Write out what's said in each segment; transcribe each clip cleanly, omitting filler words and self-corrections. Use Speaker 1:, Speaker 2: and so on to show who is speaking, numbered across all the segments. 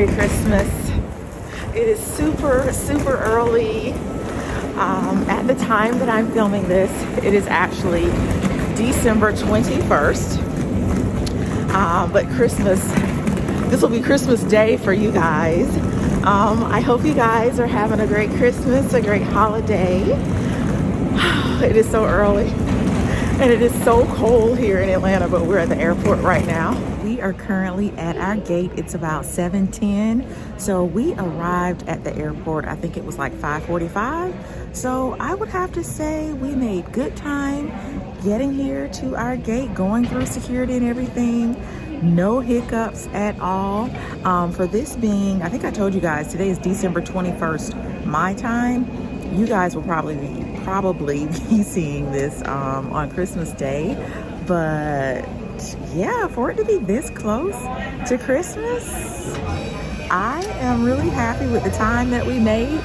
Speaker 1: Merry Christmas. It is super early. At the time that I'm filming this, it is actually December 21st. But this will be Christmas Day for you guys. I hope you guys are having a great Christmas, a great holiday. It is so early and it is so cold here in Atlanta, but we're at the airport right now. We are currently at our gate. It's about 7:10. So we arrived at the airport, I think it was like 5:45. So I would have to say we made good time getting here to our gate, going through security and everything. No hiccups at all. For this being, I think I told you guys, today is December 21st, my time. You guys will probably be seeing this on Christmas Day. But yeah, for it to be this close to Christmas, I am really happy with the time that we made.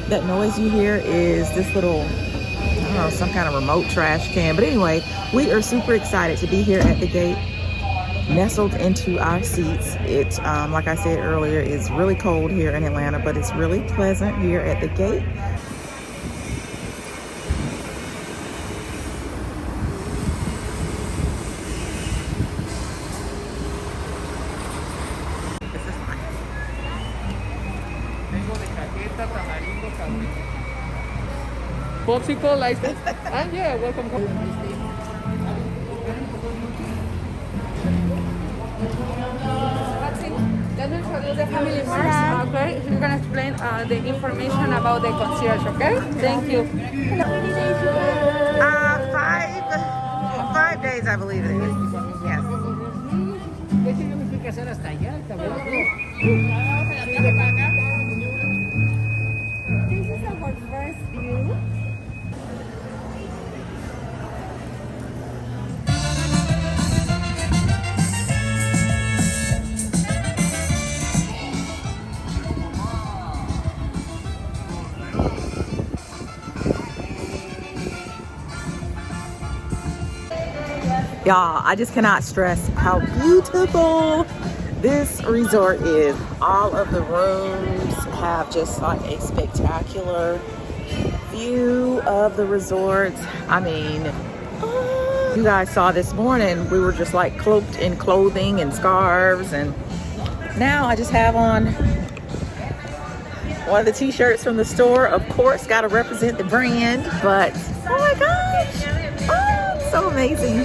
Speaker 1: That noise you hear is this little, I don't know, some kind of remote trash can. But anyway, we are super excited to be here at the gate, nestled into our seats. It's, like I said earlier, it's really cold here in Atlanta, but it's really pleasant here at the gate.
Speaker 2: Popsicle license. And yeah, welcome. Let me introduce the family members. Okay, you're gonna explain the information about the concierge. Okay, thank you.
Speaker 1: 5 days, I believe it is. Yes.
Speaker 3: This is our first view.
Speaker 1: Y'all, I just cannot stress how beautiful this resort is. All of the rooms have just like a spectacular view of the resort. I mean, you guys saw this morning, we were just like cloaked in clothing and scarves, and now I just have on one of the t-shirts from the store. Of course, got to represent the brand, but oh my gosh, oh, it's so amazing.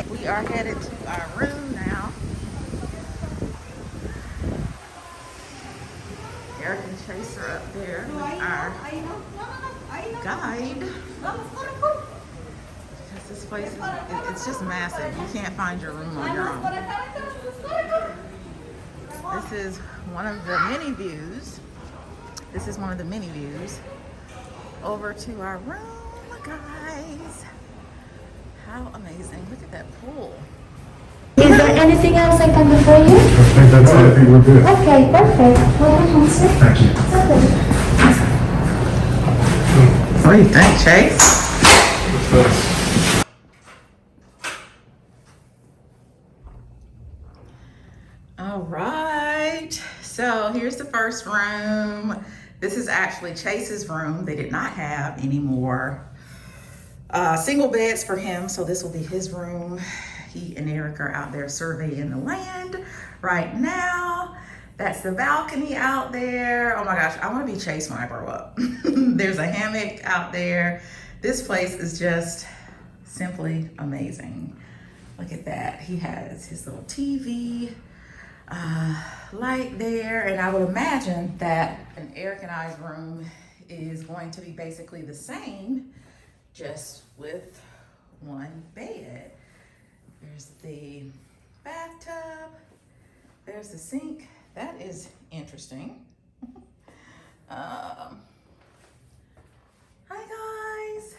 Speaker 1: We are headed to our room now. Eric and Chase are up there with our guide. Because this place is, it's just massive. You can't find your room on your own. This is one of the many views. This is one of the many views over to our room, guys. How amazing. Look at that pool.
Speaker 3: Is there anything else I can do for you?
Speaker 4: I think that's it. I think we're good.
Speaker 3: Okay, perfect. Welcome home, sir.
Speaker 4: Thank you.
Speaker 1: What do you think, Chase? All right. So here's the first room. This is actually Chase's room. They did not have any more single beds for him, so this will be his room. He and Eric are out there surveying the land right now. That's the balcony out there. Oh my gosh, I want to be Chase when I grow up. There's a hammock out there. This place is just simply amazing. Look at that. He has his little TV light there, and I would imagine that Eric and I's room is going to be basically the same, just with one bed. There's the bathtub. There's the sink. That is interesting. Hi guys.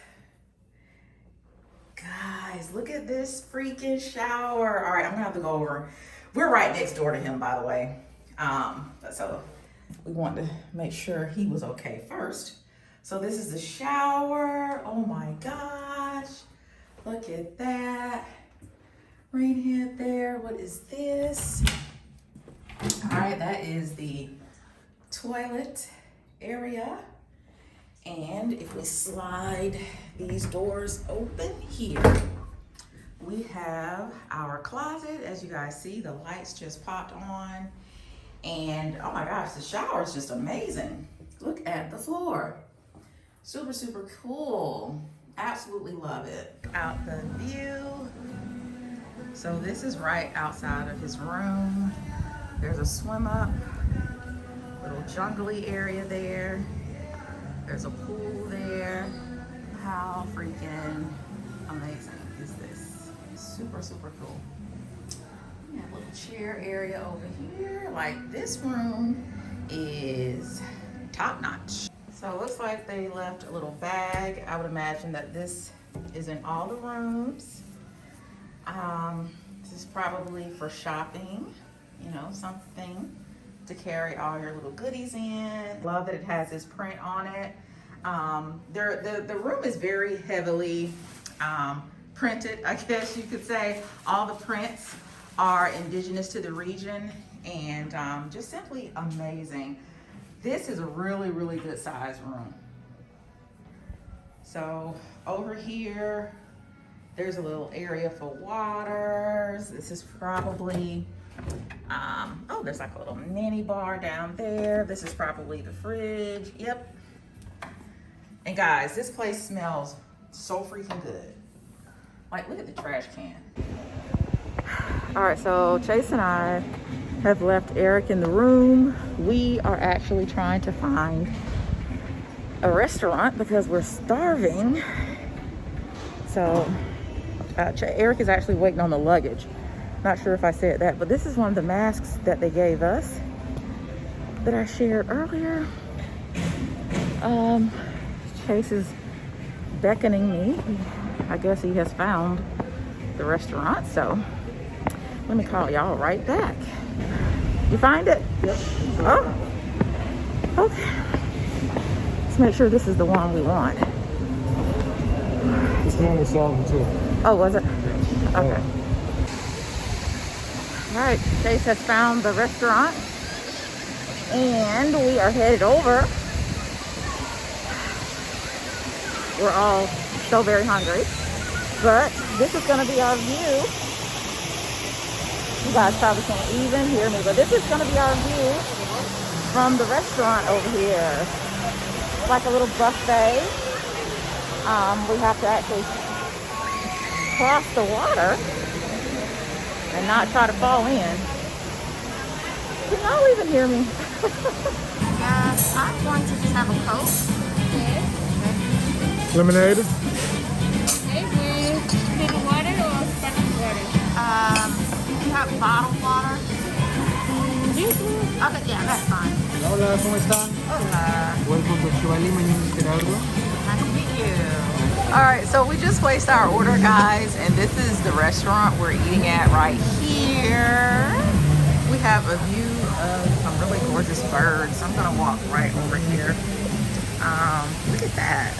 Speaker 1: Guys, look at this freaking shower. All right, I'm gonna have to go over. We're right next door to him, by the way. So we wanted to make sure he was okay first. So this is the shower. Oh my gosh. Look at that. Rain head there. What is this? All right, that is the toilet area. And if we slide these doors open here, we have our closet. As you guys see, the lights just popped on. And oh my gosh, the shower is just amazing. Look at the floor. Super, super cool. Absolutely love it. Out the view. So this is right outside of his room. There's a swim up, little jungly area there. There's a pool there. How freaking amazing is this? Super, super cool. We have a little chair area over here. Like, this room is top notch. So it looks like they left a little bag. I would imagine that this is in all the rooms. This is probably for shopping, you know, something to carry all your little goodies in. Love that it has this print on it. The room is very heavily printed, I guess you could say. All the prints are indigenous to the region and just simply amazing. This is a really, really good size room. So over here, there's a little area for waters. This is probably, oh, there's like a little mini bar down there. This is probably the fridge. Yep. And guys, this place smells so freaking good. Like, look at the trash can. All right, so Chase and I have left Eric in the room. We are actually trying to find a restaurant because we're starving. So Eric is actually waiting on the luggage. Not sure if I said that, but this is one of the masks that they gave us that I shared earlier. Chase is beckoning me. I guess he has found the restaurant, so let me call y'all right back. You find it?
Speaker 4: Yep.
Speaker 1: Oh, okay. Let's make sure this is the one we want.
Speaker 4: It's the one we saw too.
Speaker 1: Oh, was it? Okay. All right, Chase has found the restaurant and we are headed over. We're all so very hungry, but this is gonna be our view. You guys probably can't even hear me, but this is gonna be our view from the restaurant over here. It's like a little buffet. We have to actually cross the water and not try to fall in. Can y'all even hear me? Yes, I'm going to just have a Coke.
Speaker 4: Lemonade?
Speaker 2: Okay, with little water or sparkling water?
Speaker 1: You have bottled water? Okay, yeah, that's fine.
Speaker 5: Hola, ¿cómo están?
Speaker 1: Hola.
Speaker 5: Welcome to Chivali. My name is Gerardo.
Speaker 1: Nice to meet you. All right, so we just placed our order, guys, and this is the restaurant we're eating at right here. We have a view of some really gorgeous birds. I'm gonna walk right over here. Look at that.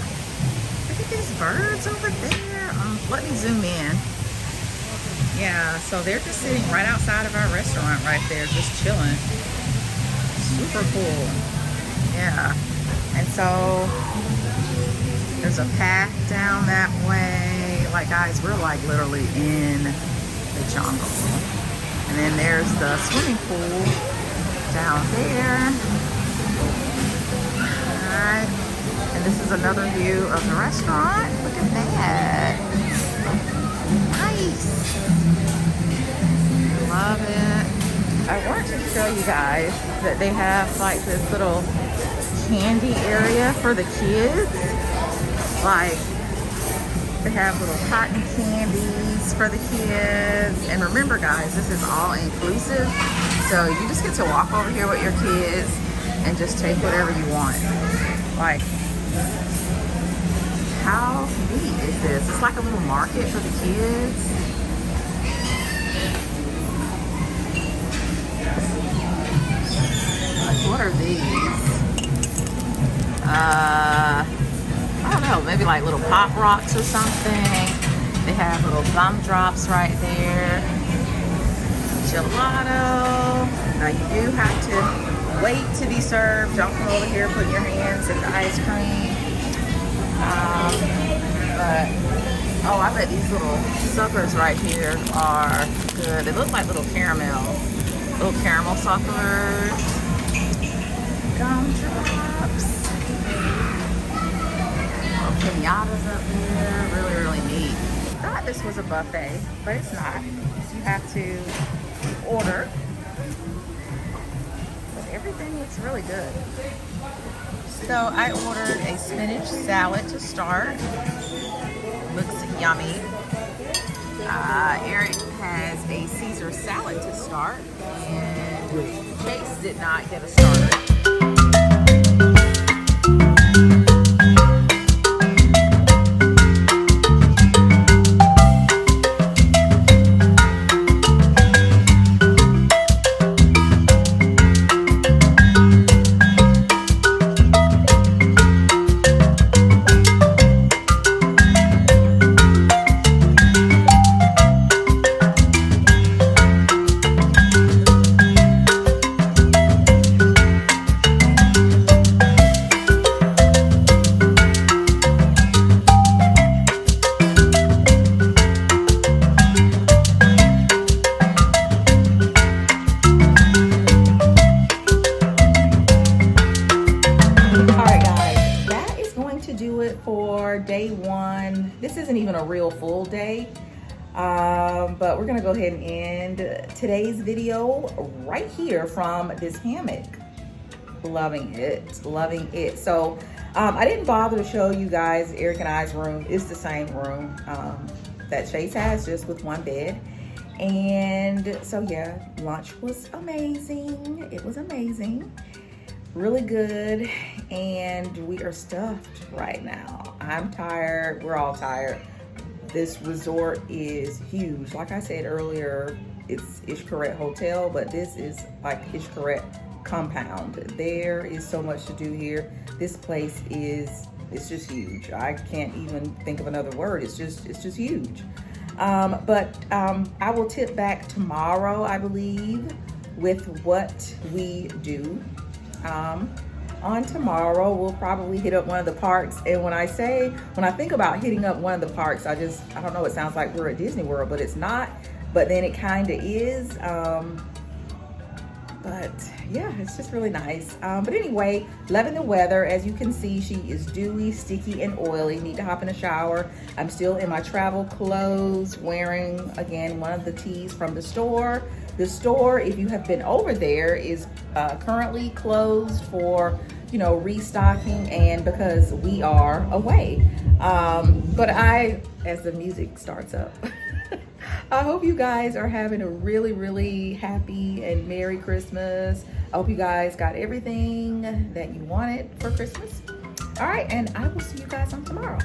Speaker 1: Look at these birds over there. Let me zoom in. Yeah, so they're just sitting right outside of our restaurant right there, just chilling. Super cool. Yeah. And so there's a path down that way. Like, guys, we're like literally in the jungle. And then there's the swimming pool down there. All right. And this is another view of the restaurant. Look at that. Nice. Love it. I want to show you guys that they have like this little candy area for the kids. Like, they have little cotton candies for the kids. And remember, guys, this is all inclusive. So you just get to walk over here with your kids and just take whatever you want. Like, how neat is this? It's like a little market for the kids. Like, what are these? I don't know, maybe like little pop rocks or something. They have little gumdrops right there. gelato. Now you do have to wait to be served. Don't come over here putting your hands in the ice cream. But oh, I bet these little suckers right here are good. They look like little caramel suckers. Gumdrops. Little pinatas up there. Really, really neat. I thought this was a buffet, but it's not. So you have to order. But everything looks really good. So I ordered a spinach salad to start. Looks yummy. Eric has a Caesar salad to start, and Chase did not get a starter. Day one. This isn't even a real full day, but we're gonna go ahead and end today's video right here from this hammock. Loving it. So I didn't bother to show you guys Eric and I's room. It's the same room that Chase has, just with one bed. And so yeah, lunch was amazing. It was amazing. Really good, and we are stuffed right now. I'm tired, we're all tired. This resort is huge. Like I said earlier, it's XCARET Hotel, but this is like XCARET compound. There is so much to do here. This place it's just huge. I can't even think of another word. It's just huge. But I will tip back tomorrow, I believe, with what we do. On tomorrow, we'll probably hit up one of the parks. And when I think about hitting up one of the parks, I don't know, it sounds like we're at Disney World, but it's not. But then it kind of is. But yeah, it's just really nice. But anyway, loving the weather. As you can see, she is dewy, sticky, and oily. Need to hop in a shower. I'm still in my travel clothes, wearing, again, one of the tees from the store. The store, if you have been over there, is currently closed for, restocking, and because we are away. But as the music starts up, I hope you guys are having a really, really happy and Merry Christmas. I hope you guys got everything that you wanted for Christmas. All right, and I will see you guys on tomorrow.